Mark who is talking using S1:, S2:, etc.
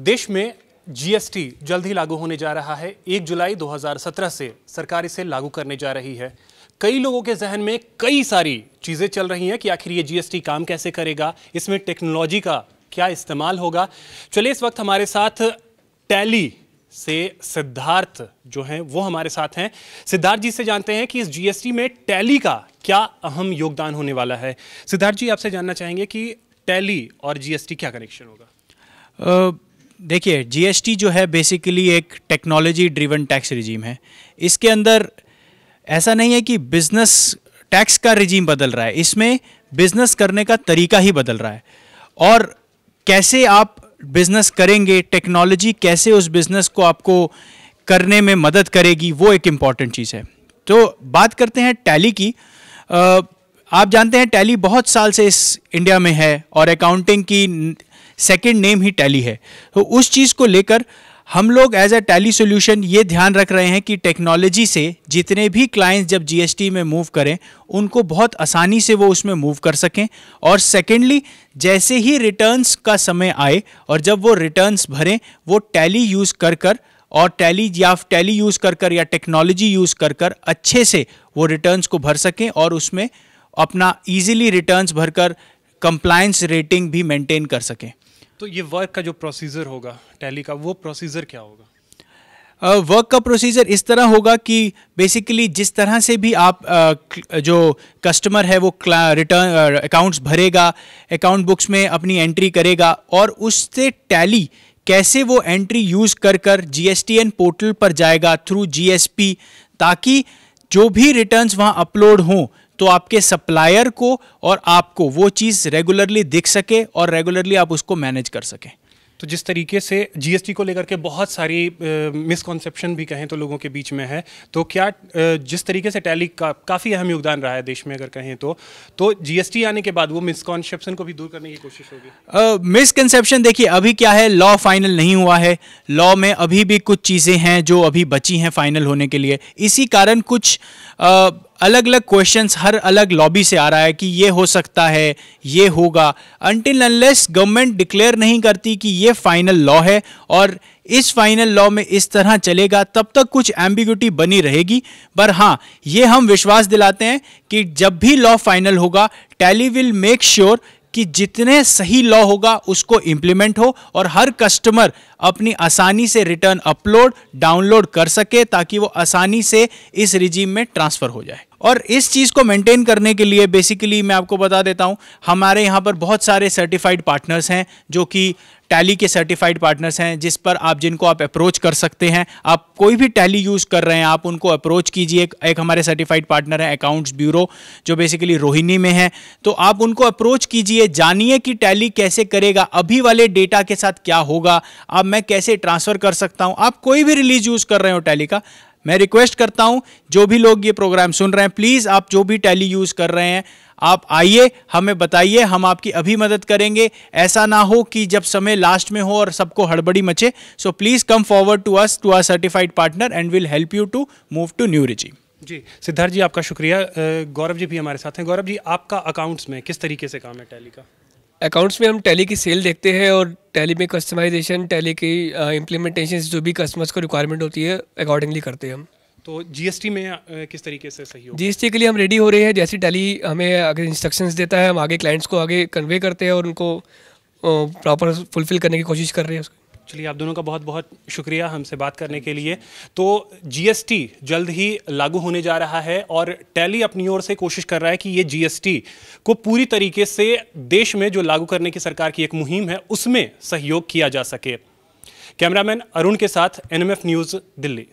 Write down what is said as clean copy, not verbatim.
S1: देश में जीएसटी जल्द ही लागू होने जा रहा है। 1 जुलाई 2017 से सरकार इसे लागू करने जा रही है। कई लोगों के जहन में कई सारी चीजें चल रही हैं कि आखिर ये जीएसटी काम कैसे करेगा, इसमें टेक्नोलॉजी का क्या इस्तेमाल होगा। चलिए, इस वक्त हमारे साथ टैली से सिद्धार्थ जो हैं वो हमारे साथ हैं। सिद्धार्थ जी से जानते हैं कि इस जीएसटी में टैली का क्या अहम योगदान होने वाला है। सिद्धार्थ जी, आपसे जानना चाहेंगे कि टैली और जीएसटी क्या कनेक्शन होगा।
S2: देखिए, जीएसटी जो है बेसिकली एक टेक्नोलॉजी ड्रिवन टैक्स रिजीम है। इसके अंदर ऐसा नहीं है कि बिजनेस टैक्स का रिजीम बदल रहा है, इसमें बिजनेस करने का तरीका ही बदल रहा है। और कैसे आप बिजनेस करेंगे, टेक्नोलॉजी कैसे उस बिजनेस को आपको करने में मदद करेगी, वो एक इम्पॉर्टेंट चीज़ है। तो बात करते हैं टैली की। आप जानते हैं टैली बहुत साल से इस इंडिया में है और अकाउंटिंग की सेकंड नेम ही टैली है। तो उस चीज़ को लेकर हम लोग एज अ टैली सॉल्यूशन ये ध्यान रख रहे हैं कि टेक्नोलॉजी से जितने भी क्लाइंट्स जब जीएसटी में मूव करें उनको बहुत आसानी से वो उसमें मूव कर सकें। और सेकेंडली, जैसे ही रिटर्न्स का समय आए और जब वो रिटर्न्स भरें, वो टैली यूज़ कर और टैली यूज़ कर या टेक्नोलॉजी यूज़ कर अच्छे से वो रिटर्न्स को भर सकें और उसमें अपना ईजिली रिटर्न्स भरकर कंप्लायंस रेटिंग भी मेंटेन कर सकें।
S1: तो ये वर्क का जो प्रोसीजर होगा टैली का, वो प्रोसीजर क्या होगा?
S2: वर्क का प्रोसीजर इस तरह होगा कि बेसिकली जिस तरह से भी आप जो कस्टमर है वो रिटर्न अकाउंट्स भरेगा, अकाउंट बुक्स में अपनी एंट्री करेगा और उससे टैली कैसे वो एंट्री यूज़ कर जीएसटीएन पोर्टल पर जाएगा थ्रू जीएसपी, ताकि जो भी रिटर्न्स वहाँ अपलोड हों तो आपके सप्लायर को और आपको वो चीज़ रेगुलरली दिख सके और रेगुलरली आप उसको मैनेज कर सकें।
S1: तो जिस तरीके से जीएसटी को लेकर के बहुत सारी मिसकॉन्सेप्शन भी कहें तो लोगों के बीच में है, तो क्या जिस तरीके से टैली का काफ़ी अहम योगदान रहा है देश में अगर कहें तो जीएसटी आने के बाद वो मिसकॉन्सेप्शन को भी दूर करने की कोशिश होगी?
S2: मिसकंसेप्शन देखिए, अभी क्या है, लॉ फाइनल नहीं हुआ है। लॉ में अभी भी कुछ चीज़ें हैं जो अभी बची हैं फाइनल होने के लिए। इसी कारण कुछ अलग अलग क्वेश्चंस हर अलग लॉबी से आ रहा है कि ये हो सकता है, ये होगा। अनटिल अनलेस गवर्नमेंट डिक्लेयर नहीं करती कि ये फाइनल लॉ है और इस फाइनल लॉ में इस तरह चलेगा, तब तक कुछ एम्बिग्यूटी बनी रहेगी। पर हाँ, ये हम विश्वास दिलाते हैं कि जब भी लॉ फाइनल होगा, टैली विल मेक श्योर कि जितने सही लॉ होगा उसको इम्प्लीमेंट हो और हर कस्टमर अपनी आसानी से रिटर्न अपलोड डाउनलोड कर सके, ताकि वो आसानी से इस रिजीम में ट्रांसफ़र हो जाए। और इस चीज़ को मेंटेन करने के लिए बेसिकली मैं आपको बता देता हूँ, हमारे यहाँ पर बहुत सारे सर्टिफाइड पार्टनर्स हैं जो कि टैली के सर्टिफाइड पार्टनर्स हैं, जिनको आप अप्रोच कर सकते हैं। आप कोई भी टैली यूज़ कर रहे हैं, आप उनको अप्रोच कीजिए। एक हमारे सर्टिफाइड पार्टनर है अकाउंट्स ब्यूरो, जो बेसिकली रोहिणी में है। तो आप उनको अप्रोच कीजिए, जानिए कि टैली कैसे करेगा, अभी वाले डेटा के साथ क्या होगा, अब मैं कैसे ट्रांसफ़र कर सकता हूँ। आप कोई भी रिलीज यूज़ कर रहे हो टैली का, मैं रिक्वेस्ट करता हूं जो भी लोग ये प्रोग्राम सुन रहे हैं, प्लीज़ आप जो भी टैली यूज़ कर रहे हैं आप आइए, हमें बताइए, हम आपकी अभी मदद करेंगे। ऐसा ना हो कि जब समय लास्ट में हो और सबको हड़बड़ी मचे। So please come forward to us, to our certified partner, and will help you to move to new regime.
S1: जी, सिद्धार्थ जी आपका शुक्रिया। गौरव जी भी हमारे साथ हैं। गौरव जी, आपका अकाउंट्स में किस तरीके से काम है टैली का?
S3: अकाउंट्स में हम टैली की सेल देखते हैं और टैली में कस्टमाइजेशन, टैली की इम्प्लीमेंटेशन जो भी कस्टमर्स को रिक्वायरमेंट होती है अकॉर्डिंगली करते हैं हम।
S1: तो जीएसटी में किस तरीके से सहयोग?
S3: जीएसटी के लिए हम रेडी हो रहे हैं। जैसे टैली हमें अगर इंस्ट्रक्शंस देता है, हम आगे क्लाइंट्स को आगे कन्वे करते हैं और उनको प्रॉपर फुलफिल करने की कोशिश कर रहे हैं।
S1: चलिए, आप दोनों का बहुत बहुत शुक्रिया हमसे बात करने के लिए। तो जीएसटी जल्द ही लागू होने जा रहा है और टैली अपनी ओर से कोशिश कर रहा है कि ये जीएसटी को पूरी तरीके से देश में जो लागू करने की सरकार की एक मुहिम है उसमें सहयोग किया जा सके। कैमरामैन अरुण के साथ एनएमएफ न्यूज़, दिल्ली।